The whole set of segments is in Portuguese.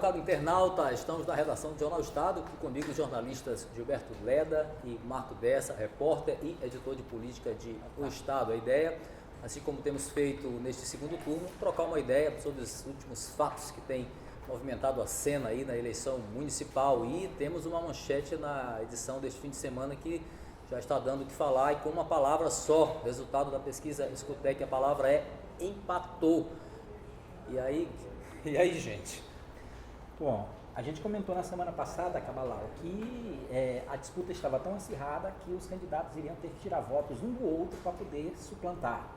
caro internauta, estamos na redação do Jornal Estado, comigo os jornalistas Gilberto Leda e Marco Dessa, repórter e editor de política de O Estado. A ideia, assim como temos feito neste segundo turno, trocar uma ideia sobre os últimos fatos que têm movimentado a cena aí na eleição municipal, e temos uma manchete na edição deste fim de semana que já está dando o que falar, e com uma palavra só, resultado da pesquisa Escutec, a palavra é empatou. E aí, gente? Bom, a gente comentou na semana passada, Cabalau, que a disputa estava tão acirrada que os candidatos iriam ter que tirar votos um do outro para poder suplantar.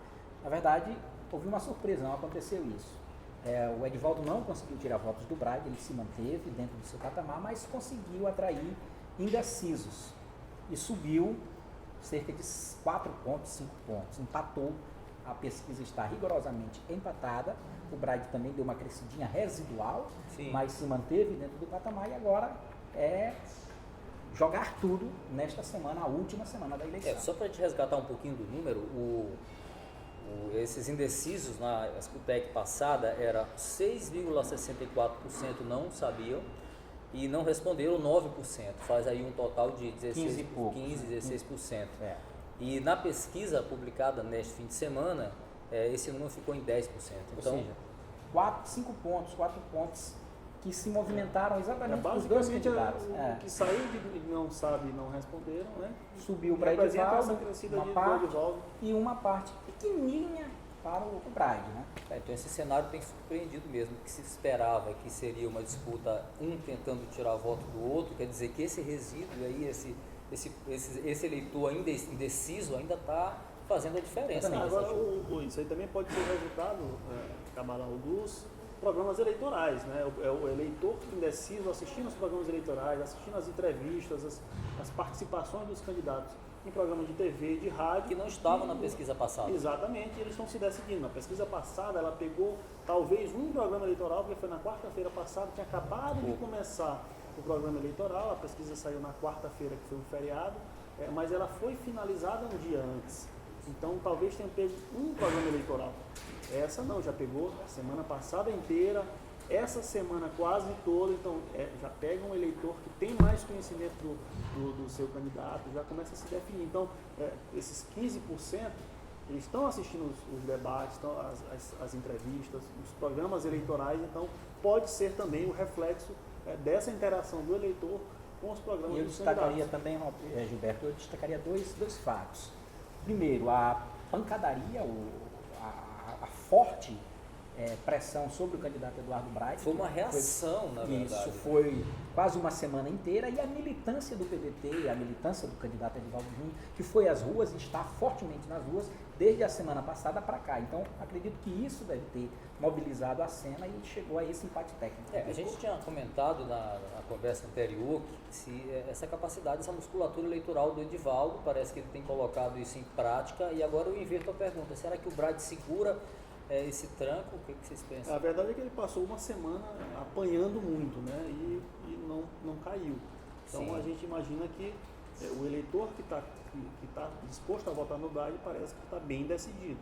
Na verdade, houve uma surpresa, não aconteceu isso. O Edivaldo não conseguiu tirar votos do Braga, ele se manteve dentro do seu patamar, mas conseguiu atrair indecisos e subiu cerca de 4 pontos, 5 pontos, empatou. A pesquisa está rigorosamente empatada. O Braga também deu uma crescidinha residual, sim, mas se manteve dentro do patamar, e agora é jogar tudo nesta semana, a última semana da eleição. Só para a gente resgatar um pouquinho do número, esses indecisos na Escutec passada era 6,64% não sabiam e não responderam 9%, faz aí um total de 15 e pouco, 16%. E na pesquisa publicada neste fim de semana, esse número ficou em 10%. Então, ou seja, 4 pontos que se movimentaram exatamente os dois candidatos. O que saiu de não sabe e não responderam, né? Subiu para Edivaldo, uma parte, e uma parte pequenininha para o Braga, né? Então esse cenário tem surpreendido mesmo, que se esperava que seria uma disputa, um tentando tirar voto do outro, quer dizer que esse resíduo aí, esse eleitor ainda indeciso ainda está fazendo a diferença. Agora, isso aí também pode ser o resultado, Camarão, dos programas eleitorais, né? O eleitor indeciso assistindo aos programas eleitorais, assistindo às entrevistas, as participações dos candidatos em programas de TV, de rádio. Que não estavam na pesquisa passada. Exatamente, eles estão se decidindo. Na pesquisa passada, ela pegou talvez um programa eleitoral, porque foi na quarta-feira passada, tinha acabado de começar o programa eleitoral, a pesquisa saiu na quarta-feira, que foi um feriado, mas ela foi finalizada um dia antes. Então, talvez tenha pego um programa eleitoral. Essa não, já pegou a semana passada inteira, essa semana quase toda. Então, já pega um eleitor que tem mais conhecimento do seu candidato, já começa a se definir. Então, esses 15%, eles estão assistindo os debates, as entrevistas, os programas eleitorais. Então, pode ser também o reflexo dessa interação do eleitor com os programas dos candidatos. Eu destacaria também, Gilberto, dois fatos. Primeiro, a pancadaria, a forte pressão sobre o candidato Eduardo Braga. Foi uma reação, na verdade. Isso foi quase uma semana inteira, e a militância do PDT, a militância do candidato Edivaldo Júnior, que foi às ruas e está fortemente nas ruas desde a semana passada para cá. Então, acredito que isso deve ter mobilizado a cena e chegou a esse empate técnico. A gente tinha comentado na conversa anterior que essa capacidade, essa musculatura eleitoral do Edivaldo, parece que ele tem colocado isso em prática, e agora eu inverto a pergunta: será que o Braga segura esse tranco? O que vocês pensam? A verdade é que ele passou uma semana apanhando muito, né? E não caiu. Então, sim, a gente imagina que o eleitor que está disposto a votar no Braga parece que está bem decidido.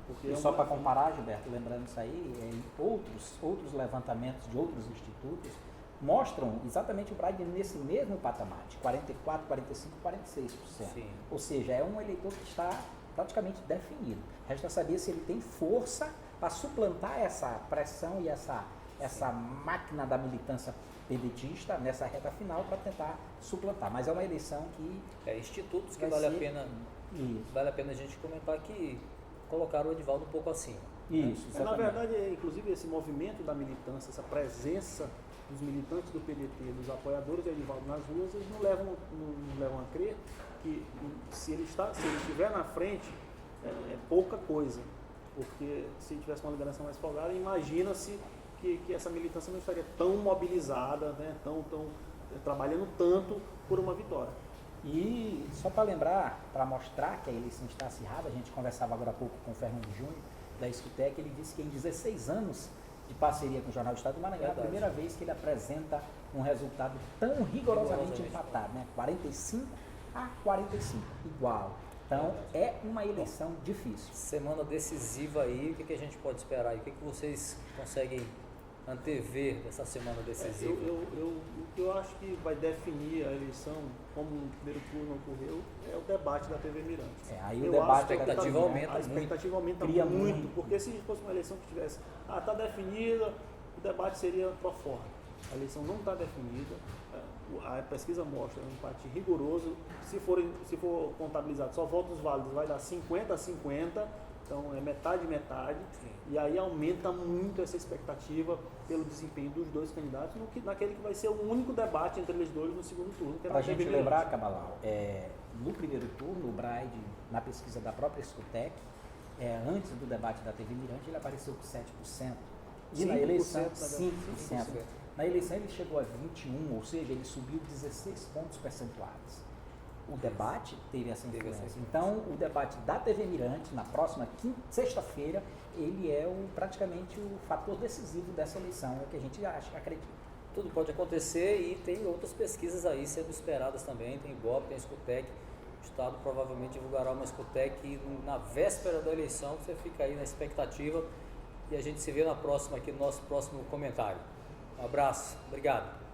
Porque e só para comparar, Gilberto, lembrando isso aí, outros levantamentos de outros institutos mostram exatamente o Braga nesse mesmo patamar, de 44, 45, 46%. Sim. Ou seja, é um eleitor que está praticamente definido. Resta saber se ele tem força para suplantar essa pressão e essa máquina da militância pedetista nessa reta final, para tentar suplantar. Mas é uma eleição que... institutos que vale a pena a gente comentar, que colocaram o Edivaldo um pouco acima. Isso, na verdade, inclusive, esse movimento da militância, essa presença dos militantes do PDT, dos apoiadores do Edivaldo nas ruas, eles não levam a crer que se ele estiver na frente, é pouca coisa. Porque se tivesse uma liderança mais folgada, imagina-se que essa militância não estaria tão mobilizada, né, tão trabalhando tanto por uma vitória. E só para lembrar, para mostrar que a eleição está acirrada, a gente conversava agora há pouco com o Fernando Júnior, da Escutec, ele disse que em 16 anos de parceria com o Jornal do Estado do Maranhão, é a primeira vez que ele apresenta um resultado tão rigorosamente empatado, né? 45 a 45, igual. Então, é uma eleição difícil. Semana decisiva aí, o que a gente pode esperar aí? O que vocês conseguem antever dessa semana decisiva? O que eu acho que vai definir a eleição, como no primeiro turno ocorreu, é o debate da TV Mirante. Aí o Eu debate acho que aumenta a expectativa aumenta cria muito, porque se fosse uma eleição que tivesse, está definida, o debate seria pro forma. A eleição não está definida, a pesquisa mostra um empate rigoroso, se for contabilizado só votos válidos, vai dar 50-50, então é metade, e aí aumenta muito essa expectativa pelo desempenho dos dois candidatos naquele que vai ser o único debate entre eles dois no segundo turno. Para a gente lembrar, Cabalau, no primeiro turno, o Braide, na pesquisa da própria Escutec, antes do debate da TV Mirante, ele apareceu com 7%. E na eleição, 5%. Na eleição ele chegou a 21%, ou seja, ele subiu 16 pontos percentuais. O debate teve essa influência. Então, o debate da TV Mirante, na próxima sexta-feira, ele é praticamente o fator decisivo dessa eleição, é o que a gente acredita. Tudo pode acontecer e tem outras pesquisas aí sendo esperadas também, tem Ibope, tem Escutec. O Estado provavelmente divulgará uma Escutec na véspera da eleição, você fica aí na expectativa e a gente se vê na próxima aqui no nosso próximo comentário. Um abraço, obrigado.